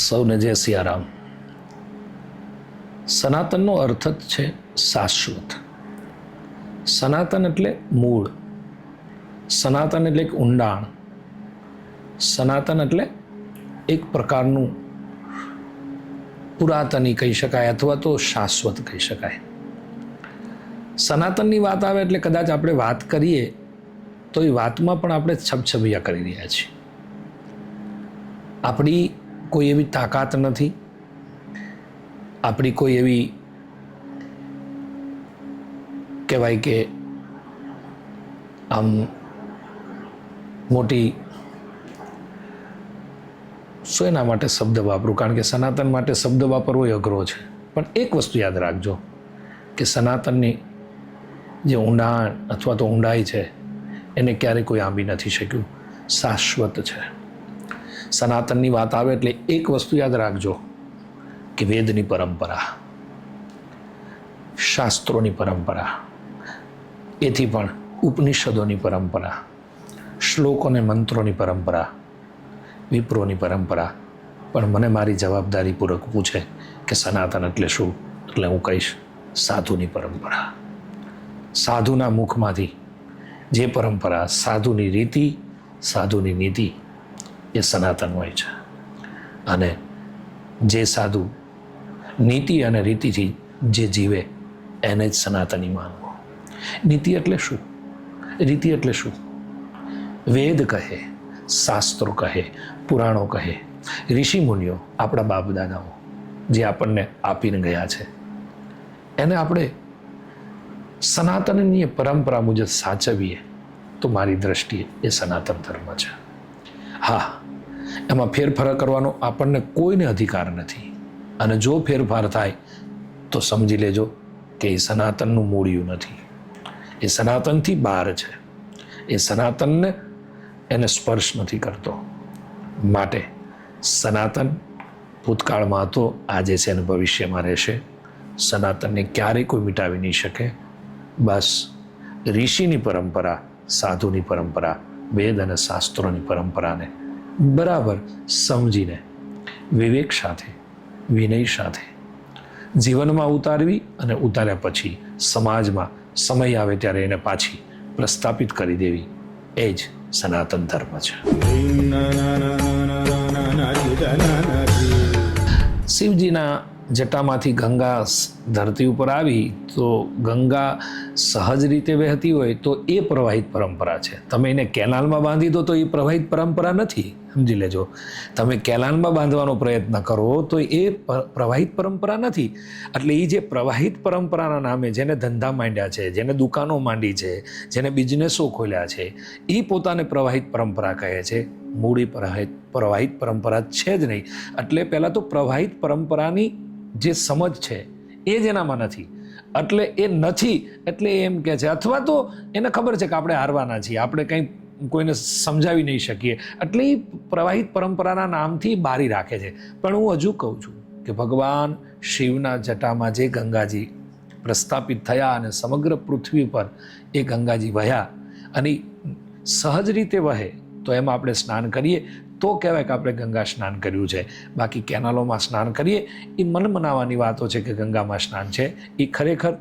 સૌને જય સિયારામ. સનાતનનો અર્થ જ છે શાશ્વત. સનાતન એટલે મૂળ, સનાતન એટલે એક ઊંડાણ, સનાતન એટલે એક પ્રકારનું પુરાતની કહી શકાય અથવા તો શાશ્વત કહી શકાય. સનાતનની વાત આવે એટલે કદાચ આપણે વાત કરીએ તો એ વાતમાં પણ આપણે છબછબિયા કરી રહ્યા છીએ. આપણી કોઈ એવી તાકાત નથી, આપણી કોઈ એવી કહેવાય કે આમ મોટી શું એના માટે શબ્દ વાપરું, કારણ કે સનાતન માટે શબ્દ વાપરવો એ અઘરો છે. પણ એક વસ્તુ યાદ રાખજો કે સનાતનની જે ઊંડાણ અથવા તો ઊંડાઈ છે એને ક્યારેય કોઈ આંબી નથી શક્યું, શાશ્વત છે. સનાતનની વાત આવે એટલે એક વસ્તુ યાદ રાખજો કે વેદની પરંપરા, શાસ્ત્રોની પરંપરા, એથી પણ ઉપનિષદોની પરંપરા, શ્લોકો અને મંત્રોની પરંપરા, વિપ્રોની પરંપરા પણ મને મારી જવાબદારીપૂર્વક પૂછે કે સનાતન એટલે શું, એટલે હું કહીશ સાધુની પરંપરા. સાધુના મુખમાંથી જે પરંપરા, સાધુની રીતિ, સાધુની નીતિ એ સનાતન હોય છે. અને જે સાધુ નીતિ અને રીતિથી જે જીવે એને જ સનાતની માનવો. નીતિ એટલે શું? રીતિ એટલે શું? વેદ કહે, શાસ્ત્રો કહે, પુરાણો કહે, ઋષિ મુનિઓ, આપણા બાપ દાદાઓ જે આપણને આપીને ગયા છે એને આપણે સનાતનની પરંપરા મુજબ સાચવીએ તો મારી દ્રષ્ટિએ એ સનાતન ધર્મ છે. હા, એમાં ફેરફાર કરવાનો આપણને કોઈને અધિકાર નથી, અને જો ફેરફાર થાય તો સમજી લેજો કે એ સનાતનનું મૂળિયું નથી, એ સનાતનથી બહાર છે, એ સનાતનને એને સ્પર્શ નથી કરતો. માટે સનાતન ભૂતકાળમાં હતો, આજે છે અને ભવિષ્યમાં રહેશે. સનાતનને ક્યારેય કોઈ મિટાવી નહીં શકે. બસ ઋષિની પરંપરા, સાધુની પરંપરા, વેદ અને શાસ્ત્રોની પરંપરાને બરાબર સમજીને વિવેક સાથે, વિનય સાથે જીવનમાં ઉતારવી અને ઉતાર્યા પછી સમાજમાં સમય આવે ત્યારે એને પાછી પ્રસ્થાપિત કરી દેવી, એ જ સનાતન ધર્મ છે. શિવજીના જટામાંથી ગંગા ધરતી ઉપર આવી તો ગંગા સહજ રીતે વહેતી હોય તો એ પ્રવાહિત પરંપરા છે. તમે એને કેનાલમાં બાંધી દો તો એ પ્રવાહિત પરંપરા નથી, સમજી લેજો. તમે કેનાલમાં બાંધવાનો પ્રયત્ન કરો તો એ પ્રવાહિત પરંપરા નથી. એટલે એ જે પ્રવાહિત પરંપરાના નામે જેને ધંધા માંડ્યા છે, જેને દુકાનો માંડી છે, જેને બિઝનેસો ખોલ્યા છે, એ પોતાને પ્રવાહિત પરંપરા કહે છે. મૂળી પ્રવાહિત પરંપરા છે જ નહીં. એટલે પહેલાં તો પ્રવાહિત પરંપરાની જે સમજ છે એ જ એનામાં નથી. એટલે એ નથી એટલે એમ કહે છે, અથવા તો એને ખબર છે કે આપણે હારવાના છીએ, આપણે કંઈ કોઈને સમજાવી નહીં શકીએ, એટલે એ પ્રવાહિત પરંપરાના નામથી બારી રાખે છે. પણ હું હજુ કહું છું કે ભગવાન શિવના જટામાં જે ગંગાજી પ્રસ્થાપિત થયા અને સમગ્ર પૃથ્વી પર એ ગંગાજી વહ્યા અને સહજ રીતે વહે તો એમાં આપણે સ્નાન કરીએ તો કહેવાય કે આપણે ગંગા સ્નાન કર્યું છે. બાકી કેનાલોમાં સ્નાન કરીએ એ મન મનાવવાની વાતો છે કે ગંગામાં સ્નાન છે, એ ખરેખર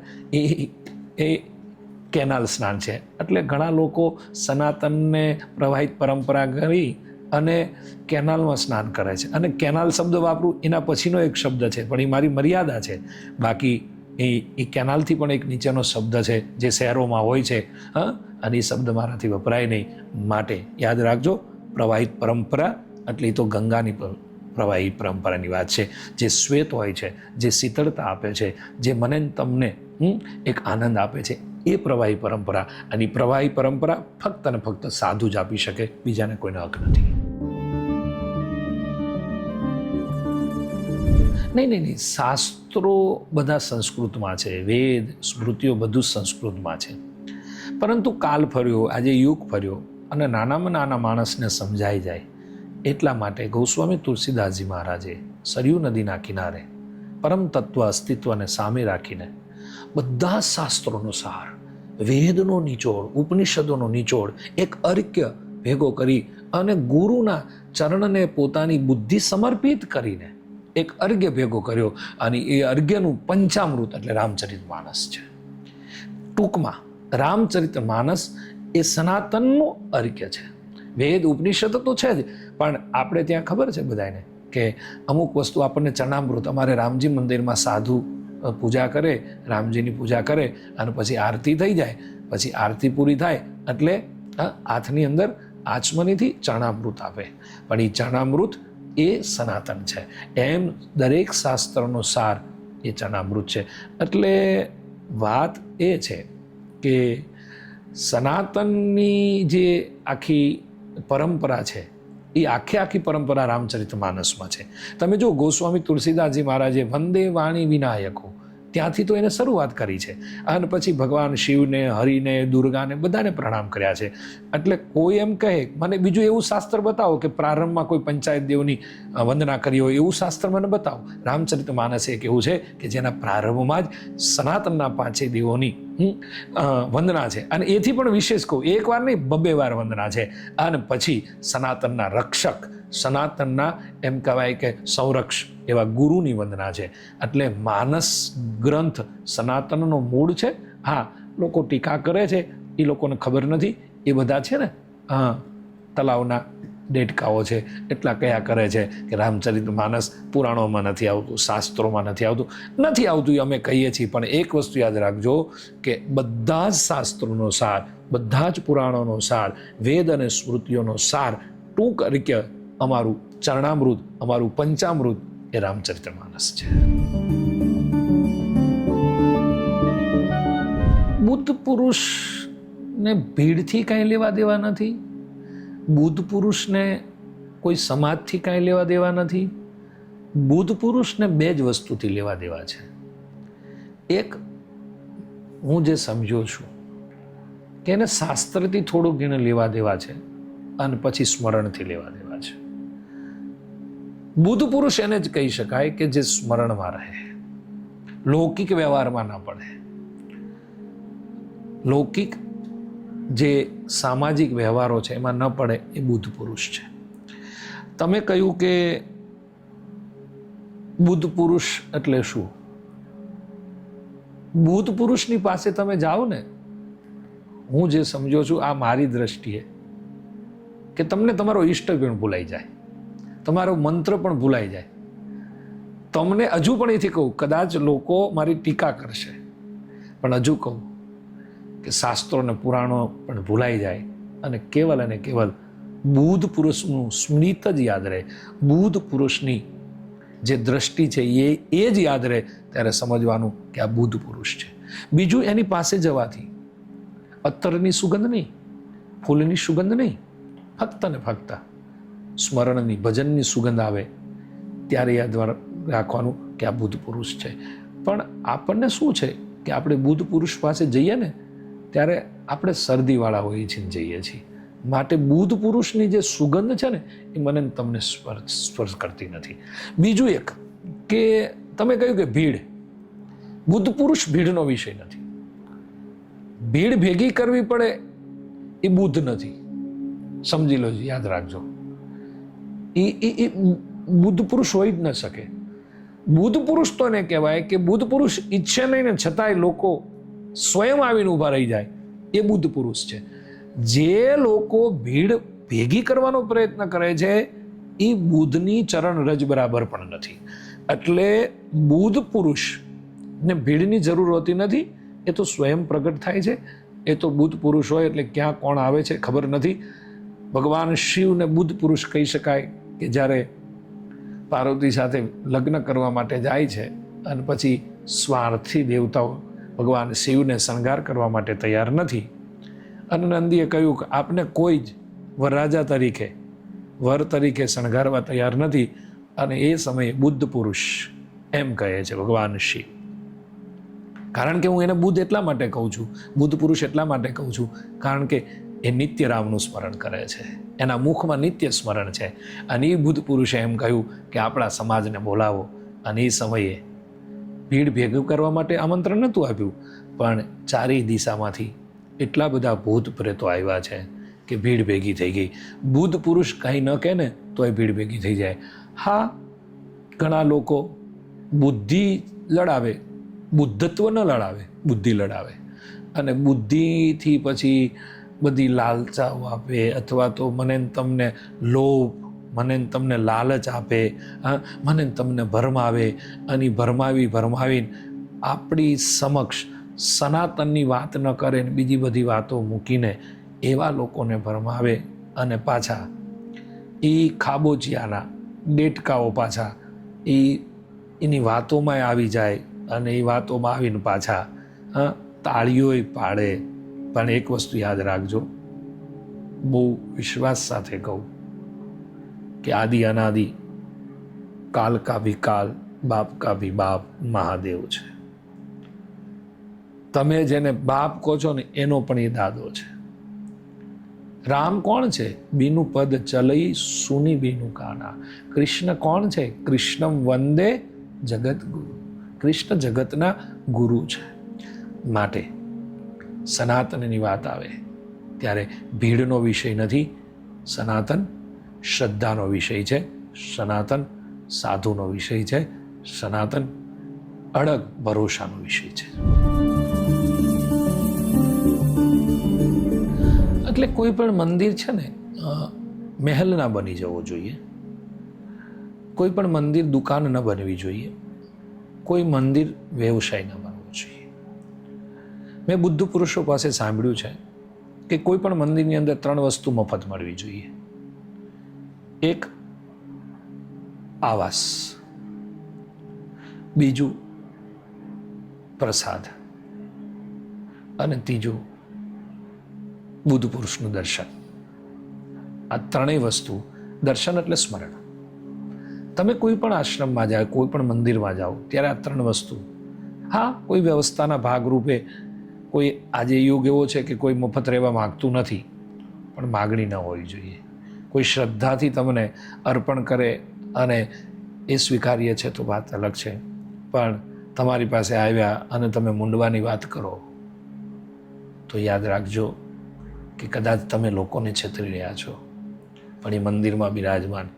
એ કેનાલ સ્નાન છે. એટલે ઘણા લોકો સનાતનને પ્રવાહિત પરંપરા કરી અને કેનાલમાં સ્નાન કરે છે. અને કેનાલ શબ્દ વાપરું એના પછીનો એક શબ્દ છે, પણ એ મારી મર્યાદા છે. બાકી એ કેનાલથી પણ એક નીચેનો શબ્દ છે જે શહેરોમાં હોય છે, અને એ શબ્દ મારાથી વપરાય નહીં. માટે યાદ રાખજો, પ્રવાહિત પરંપરા એટલે તો ગંગાની પ્રવાહી પરંપરાની વાત છે, જે શ્વેત હોય છે, જે શીતળતા આપે છે, જે મને તમને એક આનંદ આપે છે, એ પ્રવાહી પરંપરા. અને પ્રવાહી પરંપરા ફક્ત અને ફક્ત સાધુ જ આપી શકે, બીજાને કોઈનો હક નથી. નહીં, શાસ્ત્રો બધા સંસ્કૃતમાં છે, વેદ સ્મૃતિઓ બધું સંસ્કૃતમાં છે. પરંતુ કાલ ફર્યો, આજે યુગ ફર્યો અને નાનામાં નાના માણસને સમજાઈ જાય એટલા માટે ગોસ્વામી તુલસીદાસજી મહારાજે સરયુ નદીના કિનારે પરમ તત્વ અસ્તિત્વને સામે રાખીને બધા શાસ્ત્રોનો સાર, વેદનો નિચોડ, ઉપનિષદોનો નિચોડ એક અર્ક્ય ભેગો કરી અને ગુરુના ચરણને પોતાની બુદ્ધિ સમર્પિત કરીને એક અર્ઘ્ય ભેગો કર્યો અને એ અર્ઘ્યનું પંચામૃત એટલે રામચરિતમાનસ છે. ટૂંકમાં રામચરિતમાનસ એ સનાતનનું અર્ઘ્ય છે. વેદ ઉપનિષદ તો છે જ, પણ આપણે ત્યાં ખબર છે બધાને કે અમુક વસ્તુ આપણને ચરણામૃત, અમારે રામજી મંદિરમાં સાધુ પૂજા કરે, રામજીની પૂજા કરે અને પછી આરતી થઈ જાય, પછી આરતી પૂરી થાય એટલે હાથની અંદર આચમનીથી ચરણામૃત આપે. પણ એ ચરણામૃત એ સનાતન છે. એમ દરેક શાસ્ત્રનો સાર એ ચરણામૃત છે. એટલે વાત એ છે કે સનાતનની જે આખી પરંપરા છે એ આખી પરંપરા રામચરિતમાનસમાં છે. તમે જો ગોસ્વામી તુલસીદાસજી મહારાજે વંદે વાણી વિનાયકો ત્યાંથી તો એને શરૂઆત કરી છે અને પછી ભગવાન શિવને, હરિને, દુર્ગાને બધાને પ્રણામ કર્યા છે. એટલે કોઈ એમ કહે મને બીજું એવું શાસ્ત્ર બતાવો કે પ્રારંભમાં કોઈ પંચાયત દેવની વંદના કરી હોય, એવું શાસ્ત્ર મને બતાવો. રામચરિતમાનસ એક એવું છે કે જેના પ્રારંભમાં જ સનાતનના 5 દેવોની વંદના છે. અને એથી પણ વિશેષ કહું, એક વાર નહીં 2 વાર વંદના છે. અને પછી સનાતનના રક્ષક, સનાતનના એમ કહેવાય કે સંરક્ષ એવા ગુરુની વંદના છે. એટલે માનસ ગ્રંથ સનાતનનો મૂળ છે. હા, લોકો ટીકા કરે છે, એ લોકોને ખબર નથી. એ બધા છે ને તલાવના દેડકાઓ છે એટલા કયા કરે છે કે રામચરિતમાનસ પુરાણોમાં નથી આવતું, શાસ્ત્રોમાં નથી આવતું એ અમે કહીએ છીએ. પણ એક વસ્તુ યાદ રાખજો કે બધા જ શાસ્ત્રોનો સાર, બધા જ પુરાણોનો સાર, વેદ અને સ્મૃતિઓનો સાર, ટૂંક અર્ઘ્ય અમારું ચરણામૃત, અમારું પંચામૃત એ રામચરિતમાનસ છે. બુદ્ધ પુરુષને ભીડથી કાંઈ લેવા દેવા નથી. બુદ્ધ પુરુષને કોઈ સમાજથી કાંઈ લેવા દેવા નથી. બુદ્ધ પુરુષને 2 જ વસ્તુથી લેવા દેવા છે. એક, હું જે સમજ્યો છું કે એને શાસ્ત્રથી થોડું ઘણું લેવા દેવા છે અને પછી સ્મરણથી લેવા દેવા છે. બુદ્ધ પુરુષ એને જ કહી શકાય કે જે સ્મરણમાં રહે, લૌકિક વ્યવહારમાં ના પડે. લૌકિક જે સામાજિક વ્યવહારો છે એમાં ન પડે એ બુદ્ધ પુરુષ છે. તમે કહ્યું કે બુદ્ધ પુરુષ એટલે શું? બુદ્ધ પુરુષની પાસે તમે જાઓ ને, હું જે સમજો છું આ મારી દ્રષ્ટિએ, કે તમને તમારો ઈષ્ટ પણ ભૂલાઈ જાય, તમારો મંત્ર પણ ભૂલાઈ જાય. તમને હજુ પણ એથી કહું, કદાચ લોકો મારી ટીકા કરશે, પણ હજુ કહું કે શાસ્ત્રો અને પુરાણો પણ ભૂલાઈ જાય અને કેવલ બુદ્ધ પુરુષનું સ્મૃત જ યાદ રહે, બુદ્ધ પુરુષની જે દ્રષ્ટિ છે એ જ યાદ રહે. ત્યારે સમજવાનું કે આ બુદ્ધ પુરુષ છે. બીજું, એની પાસે જવાથી અત્તરની સુગંધ નહીં, ફૂલની સુગંધ નહીં, ફક્ત ને ફક્ત સ્મરણની, ભજનની સુગંધ આવે ત્યારે યાદ રાખવાનું કે આ બુદ્ધ પુરુષ છે. પણ આપણને શું છે કે આપણે બુદ્ધ પુરુષ પાસે જઈએ ને ત્યારે આપણે શરદીવાળા હોઈએ છીએ, જઈએ છીએ. માટે બુદ્ધ પુરુષની જે સુગંધ છે ને એ મને તમને સ્પર્શ કરતી નથી. બીજું એક કે તમે કહ્યું કે ભીડ, બુદ્ધ પુરુષ ભીડનો વિષય નથી. ભીડ ભેગી કરવી પડે એ બુદ્ધ નથી, સમજી લો, યાદ રાખજો. એ બુદ્ધ પુરુષ હોઈ જ ન શકે. બુદ્ધ પુરુષ તો એને કહેવાય કે બુદ્ધ પુરુષ ઈચ્છે નહીં ને છતાંય લોકો સ્વયં આવીને ઊભા રહી જાય, એ બુદ્ધ પુરુષ છે. જે લોકો ભીડ ભેગી કરવાનો પ્રયત્ન કરે છે એ બુદ્ધની ચરણ રજ બરાબર પણ નથી. એટલે બુદ્ધ પુરુષ ને ભીડની જરૂર હોતી નથી, એ તો સ્વયં પ્રગટ થાય છે. એ તો બુદ્ધ પુરુષ હોય એટલે ક્યાં કોણ આવે છે ખબર નથી. ભગવાન શિવને બુદ્ધ પુરુષ કહી શકાય કે જ્યારે પાર્વતી સાથે લગ્ન કરવા માટે જાય છે અને પછી સ્વાર્થી દેવતાઓ ભગવાન શિવને શણગાર કરવા માટે તૈયાર નથી અને નંદીએ કહ્યું કે આપને કોઈ જ વરરાજા તરીકે, વર તરીકે શણગારવા તૈયાર નથી. અને એ સમયે બુદ્ધ પુરુષ એમ કહે છે ભગવાન શિવ. કારણ કે હું એને બુદ્ધ એટલા માટે કહું છું, બુદ્ધ પુરુષ એટલા માટે કહું છું કારણ કે એ નિત્ય રામનું સ્મરણ કરે છે, એના મુખમાં નિત્ય સ્મરણ છે. અને એ બુદ્ધ પુરુષે એમ કહ્યું કે આપણા સમાજને બોલાવો. અને એ સમયે ભીડ ભેગું કરવા માટે આમંત્રણ નહોતું આપ્યું, પણ ચારેય દિશામાંથી એટલા બધા ભૂત પ્રેતો આવ્યા છે કે ભીડ ભેગી થઈ ગઈ. બુદ્ધ પુરુષ કંઈ ન કહે ને તો એ ભીડ ભેગી થઈ જાય. હા, ઘણા લોકો બુદ્ધિ લડાવે, બુદ્ધત્વ ન લડાવે, બુદ્ધિ લડાવે, અને બુદ્ધિથી પછી બધી લાલચાઓ આપે, અથવા તો મને તમને લોભ, મને તમને લાલચ આપે, મને તમને ભરમાવે, અને ભરમાવીને આપણી સમક્ષ સનાતનની વાત ન કરે ને બીજી બધી વાતો મૂકીને એવા લોકોને ભરમાવે, અને પાછા એ ખાબોચિયાના ડેટકાઓ પાછા એની વાતોમાં આવી જાય, અને એ વાતોમાં આવીને પાછા તાળીઓય પાડે. પણ એક વસ્તુ યાદ રાખજો, બહુ વિશ્વાસ સાથે કહું કે આદિ અનાદિ કાલ કા ભી કાલ, બાપ કા ભી બાપ મહાદેવ છે. તમે જેને બાપ કહો છો ને એનો પણ એ દાદો છે. રામ કોણ છે? બીનું પદ ચલઈ સુની બીનું કાના. કૃષ્ણ કોણ છે? કૃષ્ણમ વંદે જગત ગુરુ. કૃષ્ણ જગતના ગુરુ છે. માટે સનાતનની વાત આવે ત્યારે ભીડનો વિષય નથી, સનાતન શ્રદ્ધાનો વિષય છે, સનાતન સાધુનો વિષય છે, સનાતન અડગ ભરોસાનો વિષય છે. એટલે કોઈ પણ મંદિર છે ને મહેલ ના બની જવો જોઈએ, કોઈ પણ મંદિર દુકાન ન બનવી જોઈએ, કોઈ મંદિર વ્યવસાય ન બનવો જોઈએ. મેં બુદ્ધ પુરુષો પાસે સાંભળ્યું છે કે કોઈ પણ મંદિરની અંદર 3 વસ્તુ મફત મળવી જોઈએ. એક આવાસ, બીજું પ્રસાદ, અને ત્રીજું બુદ્ધ પુરુષનું દર્શન. આ 3 વસ્તુ, દર્શન એટલે સ્મરણ. તમે કોઈ પણ આશ્રમમાં જાઓ, કોઈ પણ મંદિરમાં જાઓ ત્યારે આ 3 વસ્તુ, હા કોઈ વ્યવસ્થાના ભાગરૂપે કોઈ આજે યુગ એવો છે કે કોઈ મફત રહેવા માગતું નથી, પણ માગણી ન હોવી જોઈએ. કોઈ શ્રદ્ધાથી તમને અર્પણ કરે અને એ સ્વીકાર્ય છે તો વાત અલગ છે, પણ તમારી પાસે આવ્યા અને તમે મૂંડવાની વાત કરો તો યાદ રાખજો કે કદાચ તમે લોકોને છેતરી રહ્યા છો, પણ એ મંદિરમાં બિરાજમાન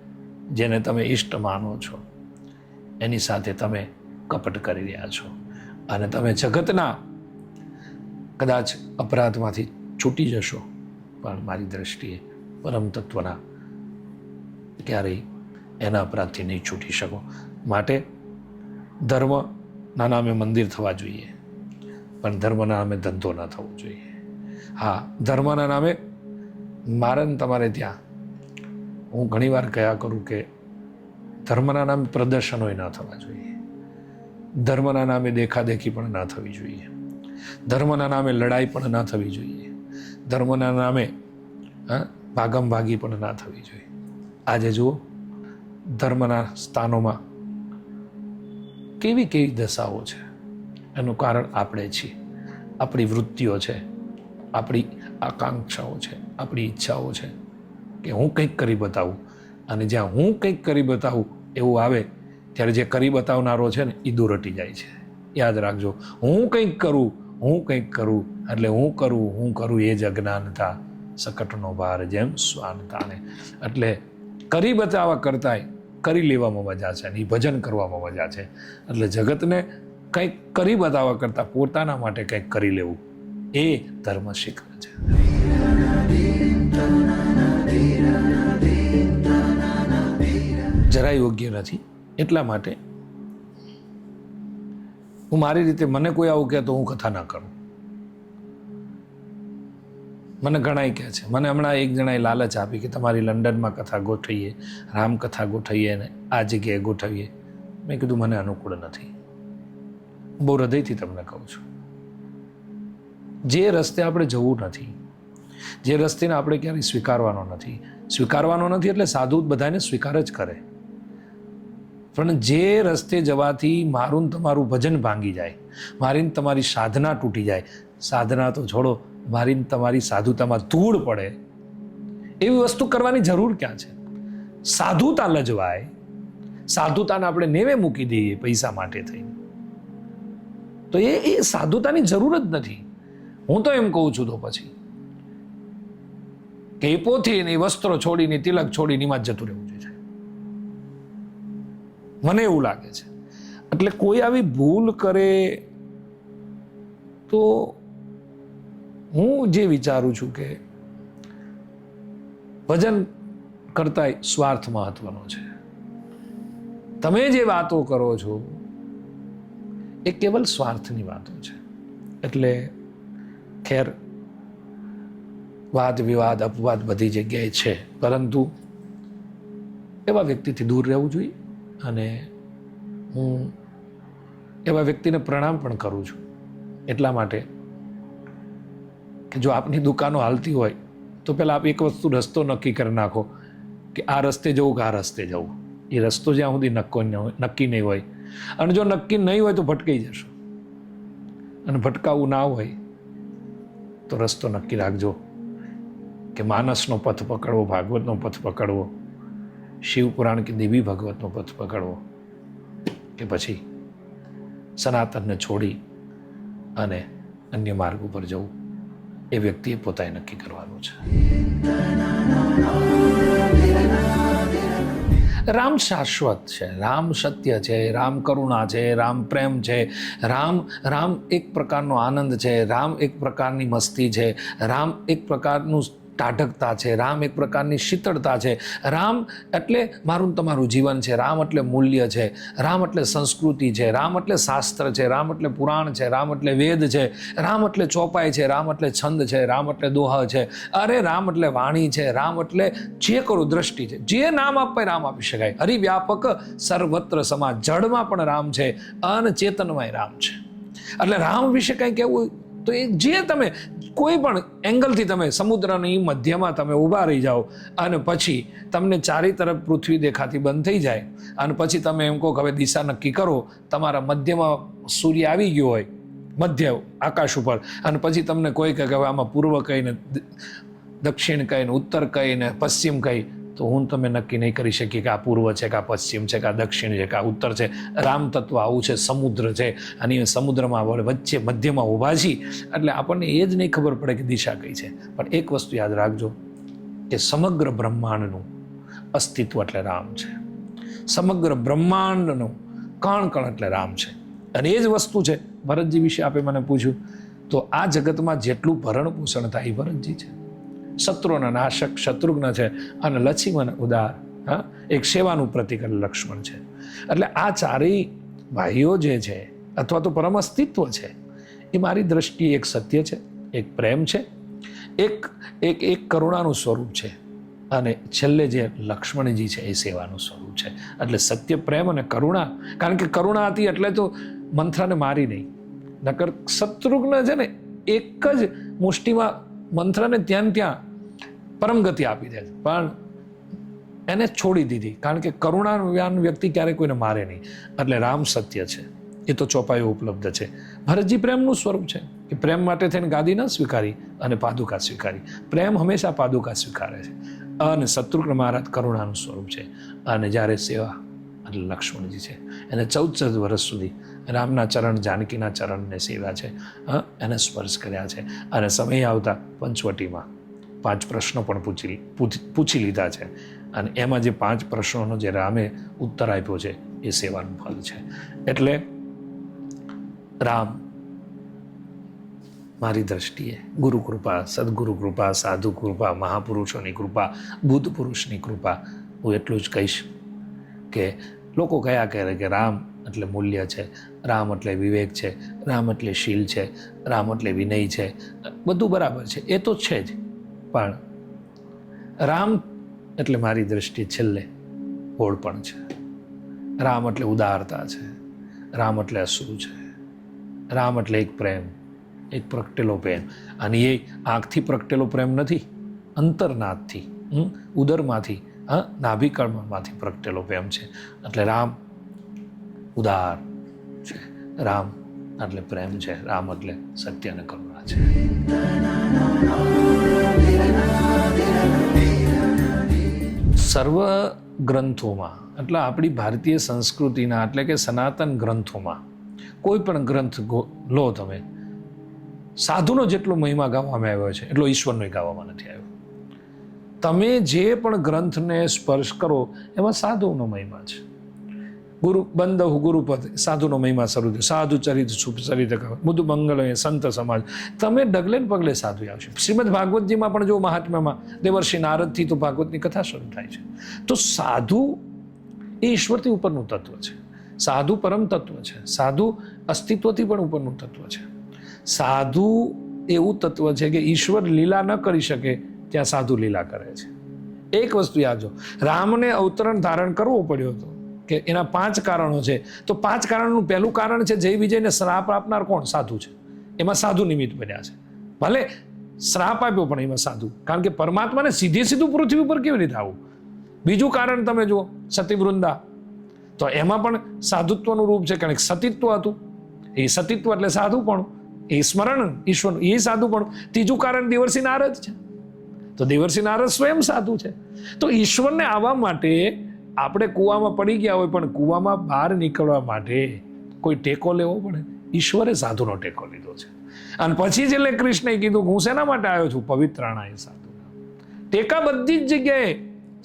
જેને તમે ઈષ્ટ માનો છો એની સાથે તમે કપટ કરી રહ્યા છો, અને તમે જગતના કદાચ અપરાધમાંથી છૂટી જશો, પણ મારી દ્રષ્ટિએ પરમ તત્વના ક્યારેય એના અપરાધથી નહીં છૂટી શકો. માટે ધર્મના નામે મંદિર થવા જોઈએ, પણ ધર્મના નામે ધંધો ન થવો જોઈએ. હા, ધર્મના નામે મારે તમારે ત્યાં હું ઘણીવાર કહ્યા કરું કે ધર્મના નામે પ્રદર્શનોય ન થવા જોઈએ, ધર્મના નામે દેખાદેખી પણ ન થવી જોઈએ, ધર્મના નામે લડાઈ પણ ન થવી જોઈએ, ધર્મના નામે ભાગમભાગી પણ ના થવી જોઈએ. આજે જુઓ ધર્મના સ્થાનોમાં કેવી કેવી દશાઓ છે. એનું કારણ આપણે છીએ, આપણી વૃત્તિઓ છે, આપણી આકાંક્ષાઓ છે, આપણી ઈચ્છાઓ છે કે હું કંઈક કરી બતાવું, અને જ્યાં હું કંઈક કરી બતાવું એવું આવે ત્યારે જે કરી બતાવનારો છે ને એ દૂર હટી જાય છે. યાદ રાખજો, હું કંઈક કરું એટલે હું કરું એ જ અજ્ઞાનતા, સકટનો ભાર જેમ સ્વાનતાને. એટલે કરી બતાવવા કરતાંય કરી લેવામાં મજા છે, અને એ ભજન કરવામાં મજા છે. એટલે જગતને કંઈક કરી બતાવવા કરતાં પોતાના માટે કંઈક કરી લેવું એ ધર્મ શીખવે છે. જરા યોગ્ય નથી. એટલા માટે હું મારી રીતે, મને કોઈ આવું કહે તો હું કથા ના કરું. મને ઘણાય કહે છે, મને હમણાં એક જણાએ લાલચ આપી કે તમારી લંડનમાં કથા ગોઠવીએ, રામકથા ગોઠવીએ ને આ જગ્યાએ ગોઠવીએ. મેં કીધું મને અનુકૂળ નથી. બહુ હૃદયથી તમને કહું છું, જે રસ્તે આપણે જવું નથી, જે રસ્તેને આપણે ક્યારેય સ્વીકારવાનો નથી એટલે સાધુ બધાને સ્વીકાર જ કરે, પણ જે રસ્તે જવાથી મારું તમારું ભજન ભાંગી જાય, મારી તમારી સાધના તૂટી જાય, સાધના તો છોડો, મારી તમારી સાધુતામાં ધૂળ પડે, એવી વસ્તુ કરવાની જરૂર ક્યાં છે? સાધુતા લજવાય, સાધુતાને આપણે નેવે મૂકી દઈએ પૈસા માટે થઈને, તો એ સાધુતાની જરૂર જ નથી. હું તો એમ કહું છું તો પછી કે એ પોથી ને વસ્ત્રો છોડીને તિલક છોડીને એમાં જ જતું રહેવું જોઈએ. મને એવું લાગે છે. એટલે કોઈ આવી ભૂલ કરે તો હું જે વિચારું છું કે ભજન કરતા સ્વાર્થ મહત્વનો છે. તમે જે વાતો કરો છો એ કેવલ સ્વાર્થની વાતો છે. એટલે ખેર વાદ વિવાદ અપવાદ બધી જગ્યાએ છે, પરંતુ એવા વ્યક્તિથી દૂર રહેવું જોઈએ. અને હું એવા વ્યક્તિને પ્રણામ પણ કરું છું, એટલા માટે કે જો આપની દુકાનો હાલતી હોય તો પહેલાં આપ એક વસ્તુ રસ્તો નક્કી કરી નાખો કે આ રસ્તે જવું કે આ રસ્તે જવું. એ રસ્તો જ્યાં સુધી નક્કી નહીં હોય, અને જો નક્કી નહીં હોય તો ભટકાઈ જશો, અને ભટકાવું ના હોય તો રસ્તો નક્કી રાખજો કે માનસનો પથ પકડવો, ભાગવતનો પથ પકડવો, શિવ પુરાણ કે દેવી ભગવતનો પથ પકડવો, કે પછી સનાતનને છોડી અને અન્ય માર્ગ ઉપર જવું. એ વ્યક્તિએ પોતાએ નક્કી કરવાનું છે. રામ શાશ્વત છે, રામ સત્ય છે, રામ કરુણા છે, રામ પ્રેમ છે, રામ એક પ્રકારનો આનંદ છે, રામ એક પ્રકારની મસ્તી છે, રામ એક પ્રકારનું ટાઢકતા છે, રામ એક પ્રકારની શીતળતા છે. રામ એટલે મારું તમારું જીવન છે, રામ એટલે મૂલ્ય છે, રામ એટલે સંસ્કૃતિ છે, રામ એટલે શાસ્ત્ર છે, રામ એટલે પુરાણ છે, રામ એટલે વેદ છે, રામ એટલે ચોપાઈ છે, રામ એટલે છંદ છે, રામ એટલે દોહા છે, અરે રામ એટલે વાણી છે, રામ એટલે જે કરો દ્રષ્ટિ છે. જે નામ આપે રામ આપી શકાય. હરિવ્યાપક સર્વત્ર સમા, જળમાં પણ રામ છે અને ચેતનમાંય રામ છે. એટલે રામ વિશે કંઈ કહેવું તો એ જે તમે કોઈ પણ એંગલથી તમે સમુદ્રની મધ્યમાં તમે ઊભા રહી જાઓ અને પછી તમને ચારે તરફ પૃથ્વી દેખાતી બંધ થઈ જાય, અને પછી તમે એમ કહો કે હવે દિશા નક્કી કરો, તમારા મધ્યમાં સૂર્ય આવી ગયો હોય મધ્ય આકાશ ઉપર, અને પછી તમને કોઈ કહે કે હવે આમાં પૂર્વ કહીને દક્ષિણ કહીને ઉત્તર કહીને પશ્ચિમ કહી, તો હું તમે નક્કી નહીં કરી શકીએ કે આ પૂર્વ છે કે આ પશ્ચિમ છે કે આ દક્ષિણ છે કે આ ઉત્તર છે. રામ તત્વ આવું છે, સમુદ્ર છે, અને એ સમુદ્રમાં વચ્ચે મધ્યમાં ઊભા છીએ એટલે આપણને એ જ નહીં ખબર પડે કે દિશા કઈ છે. પણ એક વસ્તુ યાદ રાખજો કે સમગ્ર બ્રહ્માંડનું અસ્તિત્વ એટલે રામ છે. સમગ્ર બ્રહ્માંડનું કણ કણ એટલે રામ છે. અને એ જ વસ્તુ છે. ભરતજી વિશે આપે મને પૂછ્યું તો આ જગતમાં જેટલું ભરણ પોષણ થાય એ ભરતજી છે. શત્રુના નાશક શત્રુઘ્ન છે, અને લક્ષ્મણ ઉદાર, હા, એક સેવાનું પ્રતીક લક્ષ્મણ છે. એટલે આ ચારેય ભાઈઓ જે છે અથવા તો પરમ અસ્તિત્વ છે એ મારી દ્રષ્ટિએ એક સત્ય છે, એક પ્રેમ છે, એક કરુણાનું સ્વરૂપ છે, અને છેલ્લે જે લક્ષ્મણજી છે એ સેવાનું સ્વરૂપ છે. એટલે સત્ય, પ્રેમ અને કરુણા. કારણ કે કરુણા હતી એટલે તો મંથરાને મારી નહીં, નકર શત્રુઘ્ન છે ને એક જ મુષ્ટિમાં મંથરાને ત્યાં પરમગતિ આપી દે છે, પણ એને છોડી દીધી. કારણ કે કરુણાવાન વ્યક્તિ ક્યારેય કોઈને મારે નહીં. એટલે રામ સત્ય છે, એ તો ચોપાઈઓ ઉપલબ્ધ છે. ભરતજી પ્રેમનું સ્વરૂપ છે કે પ્રેમ માટે થઈને ગાદી ન સ્વીકારી અને પાદુકા સ્વીકારી. પ્રેમ હંમેશા પાદુકા સ્વીકારે છે. અને શત્રુઘ્ન મહારાજ કરુણાનું સ્વરૂપ છે. અને જ્યારે સેવા એટલે લક્ષ્મણજી છે, એને 14 વર્ષ સુધી રામના ચરણ, જાનકીના ચરણને સેવા છે, એને સ્પર્શ કર્યા છે. અને સમય આવતા પંચવટીમાં 5 પ્રશ્નો પણ પૂછી લીધા છે. અને એમાં જે 5 પ્રશ્નોનો જે રામે ઉત્તર આપ્યો છે એ સેવાનું ફળ છે. એટલે રામ મારી દ્રષ્ટિએ ગુરુ કૃપા, સદગુરુ કૃપા, સાધુ કૃપા, મહાપુરુષોની કૃપા, બુદ્ધ પુરુષની કૃપા. હું એટલું જ કહીશ કે લોકો કયા કહે કે રામ એટલે મૂલ્ય છે, રામ એટલે વિવેક છે, રામ એટલે શીલ છે, રામ એટલે વિનય છે, બધું બરાબર છે, એ તો છે જ. પણ રામ એટલે મારી દ્રષ્ટિએ છેલ્લે ઓળપણ છે. રામ એટલે ઉદારતા છે, રામ એટલે અશ્રુ છે, રામ એટલે એક પ્રેમ, એક પ્રગટેલો પ્રેમ. અને એ આંખથી પ્રગટેલો પ્રેમ નથી, અંતરનાથથી, ઉદરમાંથી, નાભિકળમાંથી પ્રગટેલો પ્રેમ છે. એટલે રામ ઉદાર છે, રામ એટલે પ્રેમ છે, રામ એટલે સત્ય અને કરુણા છે. સર્વ ગ્રંથોમાં એટલે આપણી ભારતીય સંસ્કૃતિના એટલે કે સનાતન ગ્રંથોમાં કોઈ પણ ગ્રંથ લો તમે, સાધુનો જેટલો મહિમા ગાવામાં આવ્યો છે એટલો ઈશ્વરનો ગાવામાં નથી આવ્યો. તમે જે પણ ગ્રંથને સ્પર્શ કરો એમાં સાધુનો મહિમા છે. ગુરુ બંધ ગુરુપદ, સાધુનો મહિમા શરૂ થયો, સાધુ ચરિત સુચરિત મુદુ મંગલ સંત સમાજ, તમે ડગલે ને પગલે સાધુ આવશે. શ્રીમદ ભાગવતજીમાં પણ જો મહાત્મ્યમાં દેવર્ષિ નારદથી તો ભાગવતની કથા શરૂ થાય છે. તો સાધુ એ ઈશ્વરથી ઉપરનું તત્વ છે, સાધુ પરમ તત્વ છે, સાધુ અસ્તિત્વથી પણ ઉપરનું તત્વ છે. સાધુ એવું તત્વ છે કે ઈશ્વર લીલા ન કરી શકે ત્યાં સાધુ લીલા કરે છે. એક વસ્તુ યાદ જો, રામને અવતરણ ધારણ કરવો પડ્યો હતો કે એના 5 કારણો છે. તો 5 કારણનું પહેલું કારણ છે જય વિજયને શ્રાપ આપનાર કોણ? સાધુ છે. એમાં સાધુ નિમિત્ત બન્યા છે. ભલે શ્રાપ આપ્યો પણ એમાં સાધુ, કારણ કે પરમાત્માને સીધું પૃથ્વી ઉપર કેવી રીતે આવું. બીજું કારણ તમે જુઓ, સતીવૃંદા, તો એમાં પણ સાધુત્વનું રૂપ છે, કારણ કે સતીત્વ હતું. એ સતીત્વ એટલે સાધુ પણ, એ સ્મરણ ઈશ્વરનું, એ સાધુ પણ. ત્રીજું કારણ દેવર્ષિ નારદ છે. તો દેવર્ષિ નારદ સ્વયં સાધુ છે. તો ઈશ્વરને આવવા માટે આપણે કૂવામાં પડી ગયા હોય, પણ કૂવામાં બહાર નીકળવા માટે કોઈ ટેકો લેવો પડે. ઈશ્વરે સાધુનો ટેકો લીધો છે. અને પછી છેલ્લે કૃષ્ણએ કીધું હું શેના માટે આવ્યો છું? પવિત્રાણાય સાધુ. ટેકા બધી જ જગ્યાએ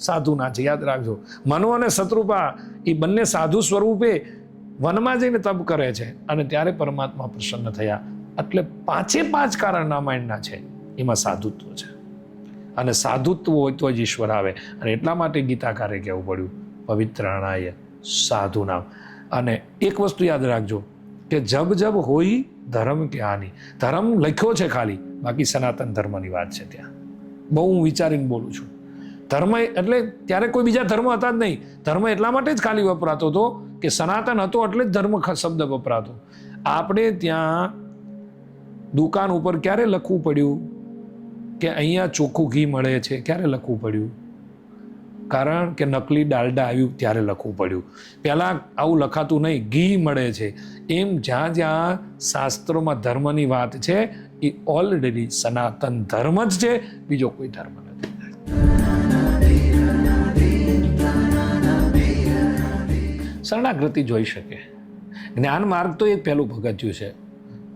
સાધુના છે. યાદ રાખજો, મનુ અને શત્રુપા એ બંને સાધુ સ્વરૂપે વનમાં જઈને તપ કરે છે, અને ત્યારે પરમાત્મા પ્રસન્ન થયા. એટલે 5 કારણ રામાયણના છે, એમાં સાધુત્વ છે. અને સાધુત્વ હોય તો જ ઈશ્વર આવે. અને એટલા માટે ગીતાકારે કહેવું પડ્યું પવિત્રાણાય સાધુ નામ. અને એક વસ્તુ યાદ રાખજો કે જબ જબ હોય ધર્મ કે હાનિ. ધર્મ લખ્યો છે ખાલી, બાકી સનાતન ધર્મની વાત છે ત્યાં. બહુ હું વિચારીને બોલું છું. ધર્મ એટલે ત્યારે કોઈ બીજા ધર્મ હતા જ નહીં. ધર્મ એટલા માટે જ ખાલી વપરાતો હતો કે સનાતન હતો એટલે જ ધર્મ શબ્દ વપરાતો. આપણે ત્યાં દુકાન ઉપર ક્યારે લખવું પડ્યું કે અહીંયા ચોખ્ખું ઘી મળે છે? ક્યારે લખવું પડ્યું? કારણ કે નકલી ડાલડા આવ્યું ત્યારે લખવું પડ્યું. પહેલાં આવું લખાતું નહીં, ઘી મળે છે. એમ જ્યાં જ્યાં શાસ્ત્રોમાં ધર્મની વાત છે એ ઓલરેડી સનાતન ધર્મ જ છે, બીજો કોઈ ધર્મ નથી. શરણાગતિ જોઈ શકે. જ્ઞાન માર્ગ તો એક પહેલું પગથિયું છે.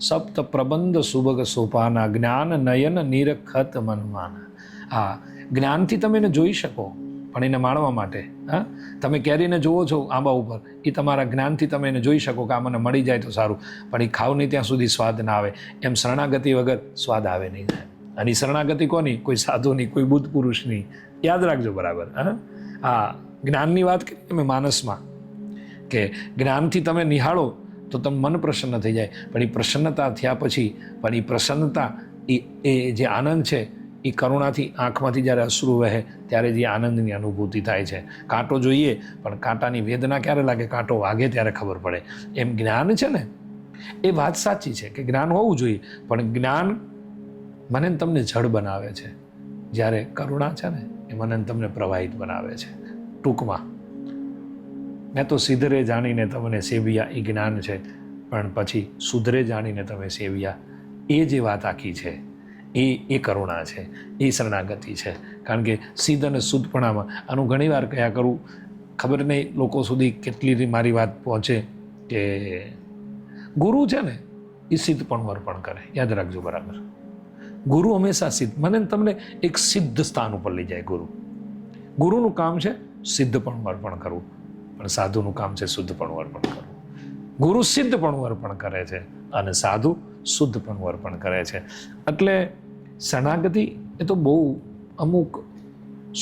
સપ્ત પ્રબંધ સુભગ સોપાના, જ્ઞાન નયન નિરખત મનવાના. હા, જ્ઞાનથી તમે એને જોઈ શકો, પણ એને માણવા માટે, હા, તમે કેરીને જુઓ છો આંબા ઉપર, એ તમારા જ્ઞાનથી તમે એને જોઈ શકો કે આ મને મળી જાય તો સારું, પણ એ ખાવ નહીં ત્યાં સુધી સ્વાદ ના આવે. એમ શરણાગતિ વગર સ્વાદ આવે નહીં. અને શરણાગતિ કોની? કોઈ સાધુની, કોઈ બુદ્ધ પુરુષની. યાદ રાખજો બરાબર. હા, જ્ઞાનની વાત કરી તમે માનસમાં, કે જ્ઞાનથી તમે નિહાળો તો તમે મન પ્રસન્ન થઈ જાય. પણ એ પ્રસન્નતા થયા પછી, પણ એ પ્રસન્નતા એ જે આનંદ છે એ કરુણાથી આંખમાંથી જ્યારે અશ્રુ વહે ત્યારે જે આનંદની અનુભૂતિ થાય છે. કાંટો જોઈએ પણ કાંટાની વેદના ક્યારે લાગે? કાંટો વાગે ત્યારે ખબર પડે. એમ જ્ઞાન છે ને, એ વાત સાચી છે કે જ્ઞાન હોવું જોઈએ, પણ જ્ઞાન મને તમને જડ બનાવે છે, જ્યારે કરુણા છે ને એ મને તમને પ્રવાહિત બનાવે છે. ટૂંકમાં મેં તો સિદ્ધરે જાણીને તમને સેવ્યા એ જ્ઞાન છે, પણ પછી સુધરે જાણીને તમે સેવ્યા એ જે વાત આખી છે એ કરુણા છે, એ શરણાગતિ છે. કારણ કે સિદ્ધ અને શુદ્ધપણામાં આનું ઘણી વાર કયા કરું, ખબર નહીં લોકો સુધી કેટલી મારી વાત પહોંચે કે ગુરુ છે ને એ સિદ્ધપણું અર્પણ કરે. યાદ રાખજો બરાબર, ગુરુ હંમેશા સિદ્ધ, મને તમને એક સિદ્ધ સ્થાન ઉપર લઈ જાય ગુરુ. ગુરુનું કામ છે સિદ્ધપણું અર્પણ કરવું, પણ સાધુનું કામ છે શુદ્ધપણું અર્પણ કરવું. ગુરુ સિદ્ધપણું અર્પણ કરે છે અને સાધુ શુદ્ધપણું અર્પણ કરે છે. એટલે શરણાગતિ એ તો બહુ અમુક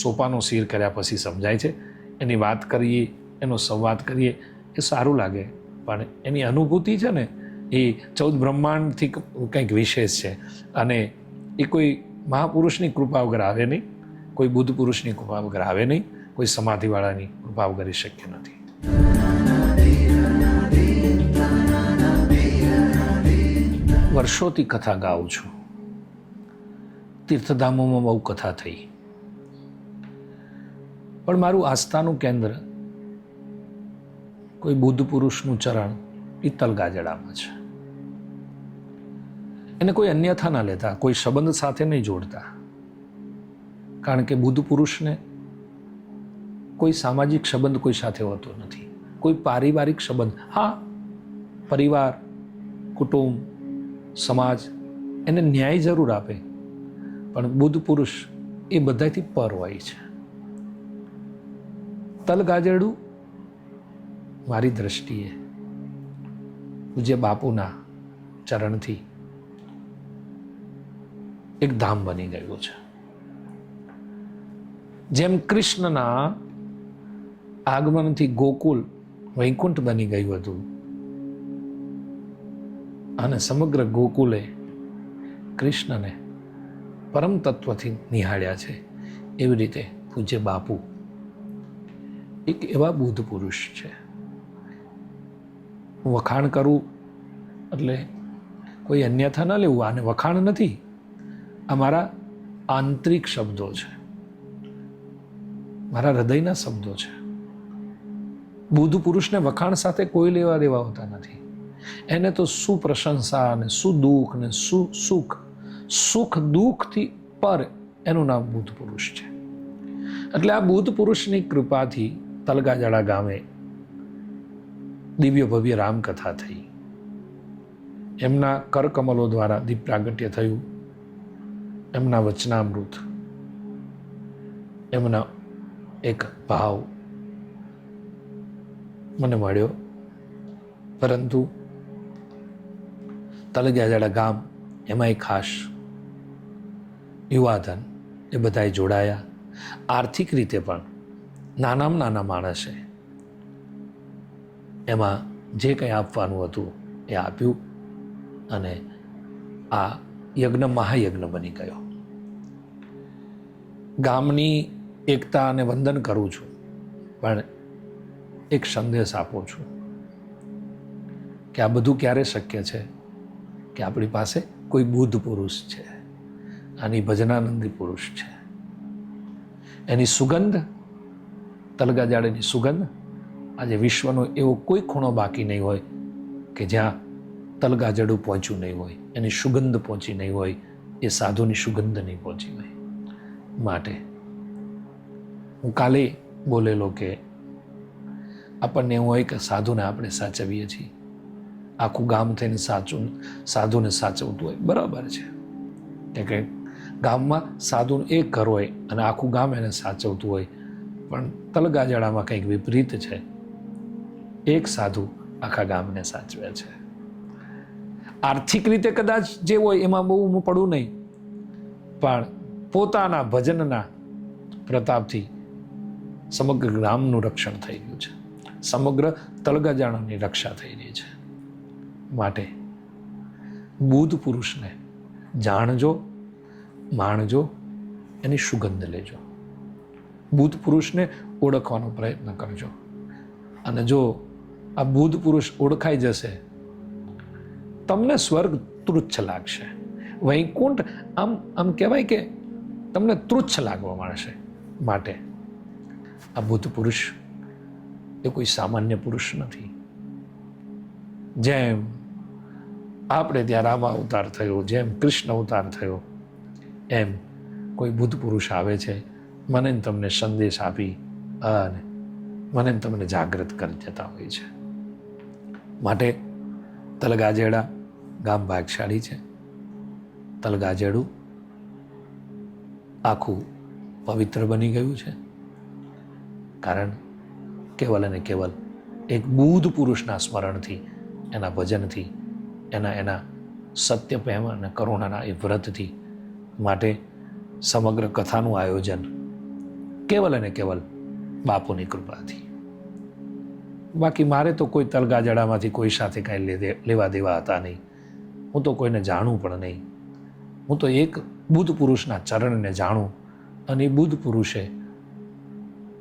સોપાનો શીર કર્યા પછી સમજાય છે. એની વાત કરીએ, એનો સંવાદ કરીએ એ સારું લાગે, પણ એની અનુભૂતિ છે ને એ 14 બ્રહ્માંડથી કંઈક વિશેષ છે. અને એ કોઈ મહાપુરુષની કૃપા વગર આવે નહીં, કોઈ બુદ્ધ પુરુષની કૃપા વગર આવે નહીં, કોઈ સમાધિવાળાની કૃપા વગર શક્ય નથી. વર્ષોથી કથા ગાઉં છું. તીર્થધામોમાં બહુ કથા થઈ, પણ મારું આસ્થાનું કેન્દ્ર કોઈ બુદ્ધ પુરુષનું ચરણ એ તલગાજડામાં છે. એને કોઈ અન્યથા ના લેતા, કોઈ સંબંધ સાથે નહીં જોડતા, કારણ કે બુદ્ધ પુરુષને કોઈ સામાજિક સંબંધ કોઈ સાથે હોતો નથી, કોઈ પારિવારિક સંબંધ. હા, પરિવાર, કુટુંબ, સમાજ એને ન્યાય જરૂર આપે, પણ બુદ્ધ પુરુષ એ બધાથી પર હોય છે. તલગાજરડું મારી દ્રષ્ટિએ પૂજ્ય બાપુના ચરણથી એક ધામ બની ગયું છે. જેમ કૃષ્ણના આગમનથી ગોકુલ વૈકુંઠ બની ગયું હતું અને સમગ્ર ગોકુલે કૃષ્ણને પરમ તત્વથી નિહાળ્યા છે, એવી રીતે પૂજ્ય બાપુ એક એવા બુદ્ધ પુરુષ છે. વખાણ કરું એટલે કોઈ અન્યથા ન લેવું, આને વખાણ નથી, આ મારા આંતરિક શબ્દો છે, મારા હૃદયના શબ્દો છે. બુદ્ધ પુરુષને વખાણ સાથે કોઈ લેવા દેવા હોતા નથી. એને તો શું પ્રશંસા ને શું દુઃખ ને શું સુખ, સુખ દુઃખથી પર એનું નામ બુદ્ધ પુરુષ છે. એટલે આ બુદ્ધ પુરુષની કૃપાથી તલગાજડા ગામે દિવ્ય ભવ્ય રામકથા થઈ. એમના કરકમલો દ્વારા દીપ પ્રાગટ્ય થયું. એમના વચનામૃત, એમના એક ભાવ મને મળ્યો. પરંતુ તલગાજડા ગામ એમાંય ખાસ યુવાધન એ બધાએ જોડાયા. આર્થિક રીતે પણ નાનામાં નાના માણસે એમાં જે કંઈ આપવાનું હતું એ આપ્યું અને આ યજ્ઞ મહાયજ્ઞ બની ગયો. ગામની એકતા અને વંદન કરું છું, પણ એક સંદેશ આપું છું કે આ બધું ક્યારે શક્ય છે કે આપણી પાસે કોઈ બુદ્ધ પુરુષ છે, આની ભજનાનંદી પુરુષ છે. એની સુગંધ, તલગાજાડાની સુગંધ આજે વિશ્વનો એવો કોઈ ખૂણો બાકી નહીં હોય કે જ્યાં તલગાજડું પહોંચ્યું નહીં હોય, એની સુગંધ પહોંચી નહીં હોય, એ સાધુની સુગંધ નહીં પહોંચી હોય. માટે હું કાલે બોલેલો કે આપણને એવું હોય કે સાધુને આપણે સાચવીએ છીએ, આખું ગામ થઈને સાધુને સાચવતું હોય. બરાબર છે કે ગામમાં સાધુનું એક ઘર હોય અને આખું ગામ એને સાચવતું હોય, પણ તલગાજડામાં કંઈક વિપરીત છે. એક સાધુ આખા ગામને સાચવે છે. આર્થિક રીતે કદાચ જે હોય એમાં બહુ હું પડું નહીં, પણ પોતાના ભજનના પ્રતાપથી સમગ્ર ગ્રામનું રક્ષણ થઈ ગયું છે, સમગ્ર તલગાજાણાની રક્ષા થઈ રહી છે. માટે બુદ્ધ પુરુષને જાણજો, માણજો, એની સુગંધ લેજો. બુદ્ધ પુરુષને ઓળખવાનો પ્રયત્ન કરજો. અને જો આ બુદ્ધ પુરુષ ઓળખાઈ જશે, તમને સ્વર્ગ તુચ્છ લાગશે. વૈકુંઠ આમ કહેવાય કે તમને તુચ્છ લાગવા માંડશે. માટે આ બુદ્ધ પુરુષ એ કોઈ સામાન્ય પુરુષ નથી. જેમ આપણે ત્યાં રામ અવતાર થયો, જેમ કૃષ્ણ અવતાર થયો, એમ કોઈ બુદ્ધ પુરુષ આવે છે, મને તમને સંદેશ આપી અને મને તમને જાગૃત કરી જતા હોય છે. માટે તલગાજેડા ગામ ભાગશાળી છે. તલગાજેડું આખું પવિત્ર બની ગયું છે, કારણ કેવલ અને કેવલ એક બુદ્ધ પુરુષના સ્મરણથી, એના ભજનથી, એના સત્ય પ્રેમ અને કરુણાના એ વ્રતથી. માટે સમગ્ર કથાનું આયોજન કેવલ અને કેવલ બાપુની કૃપાથી. બાકી મારે તો કોઈ તલગાજડામાંથી કોઈ સાથે કાંઈ લેવા દેવા હતા નહીં. હું તો કોઈને જાણું પણ નહીં. હું તો એક બુદ્ધ પુરુષના ચરણને જાણું, અને એ બુદ્ધ પુરુષે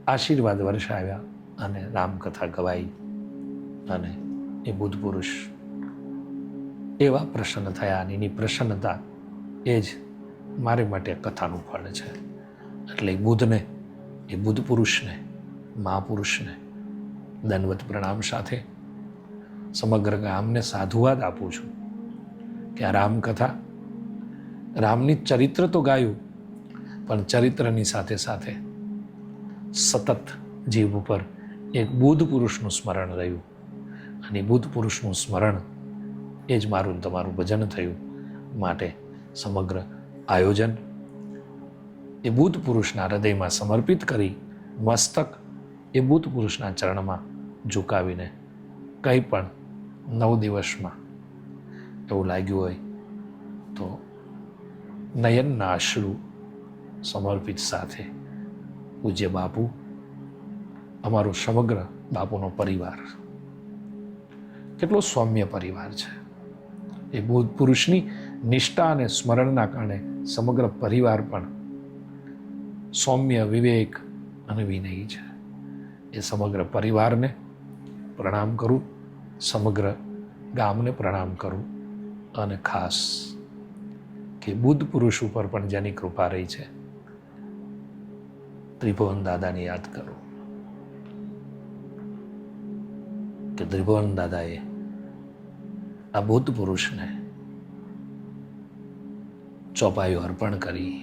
આશીર્વાદ વર્ષાવ્યા અને રામકથા ગવાઈ, અને એ બુદ્ધ પુરુષ એવા પ્રસન્ન થયા, અને એની પ્રસન્નતા એ જ મારે માટે કથાનું ફળ છે. એટલે એ બુદ્ધને, એ બુદ્ધ પુરુષને, મહાપુરુષને દંડવત પ્રણામ સાથે સમગ્ર ગામને સાધુવાદ આપું છું કે આ રામકથા, રામની ચરિત્ર તો ગાયું, પણ ચરિત્રની સાથે સાથે સતત જીવ ઉપર એક બુદ્ધ પુરુષનું સ્મરણ રહ્યું, અને બુદ્ધ પુરુષનું સ્મરણ એ જ મારું તમારું ભજન થયું. માટે સમગ્ર આયોજન એ બુદ્ધ પુરુષના હૃદયમાં સમર્પિત કરી, મસ્તક એ બુદ્ધ પુરુષના ચરણમાં ઝુકાવીને કંઈ પણ 9 દિવસમાં એવું લાગ્યું હોય તો નયનના અશ્રુ સમર્પિત સાથે પૂજ્ય બાપુ, અમારો સમગ્ર બાપુનો પરિવાર કેટલો સૌમ્ય પરિવાર છે. એ બુદ્ધ પુરુષની નિષ્ઠા અને સ્મરણના કારણે સમગ્ર પરિવાર પણ સૌમ્ય, વિવેક અને વિનયી છે. એ સમગ્ર પરિવારને પ્રણામ કરું, સમગ્ર ગામને પ્રણામ કરું અને ખાસ કે બુદ્ધ પુરુષ ઉપર પણ જેની કૃપા રહી છે ત્રિભુવન દાદાને યાદ કરું કે ત્રિભુવન દાદાએ આ બુદ્ધ પુરુષને ચોપાઈઓ અર્પણ કરી,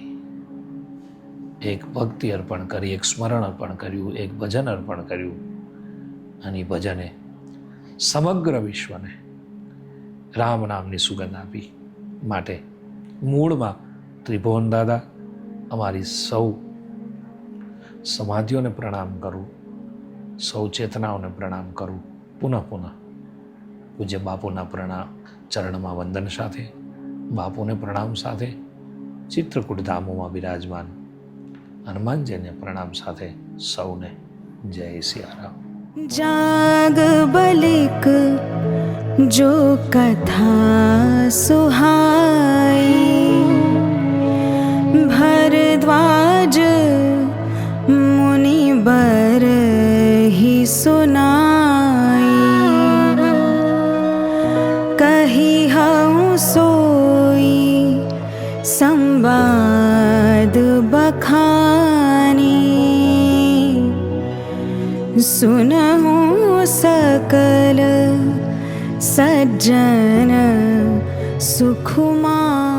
એક ભક્તિ અર્પણ કરી, એક સ્મરણ અર્પણ કર્યું, એક ભજન અર્પણ કર્યું અને એ ભજને સમગ્ર વિશ્વને રામ નામની સુગંધ આપી. માટે મૂળમાં ત્રિભુવન દાદા, અમારી સૌ સમાધિઓને પ્રણામ કરું, સૌ ચેતનાઓને પ્રણામ કરું. પુનઃ પૂજ્ય બાપુના ચરણમાં વંદન સાથે, બાપુને પ્રણામ સાથે, ચિત્રકૂટ ધામોમાં બિરાજમાન હનુમાનજીને પ્રણામ સાથે સૌને જય સિયારામ. जाग बलिक जो कथा सुहाई, भरद्वाज मुनि बर ही सुनाई, कही हूँ सोई संवाद बखानी, सुनहु सकल सज्जन सुखुमा।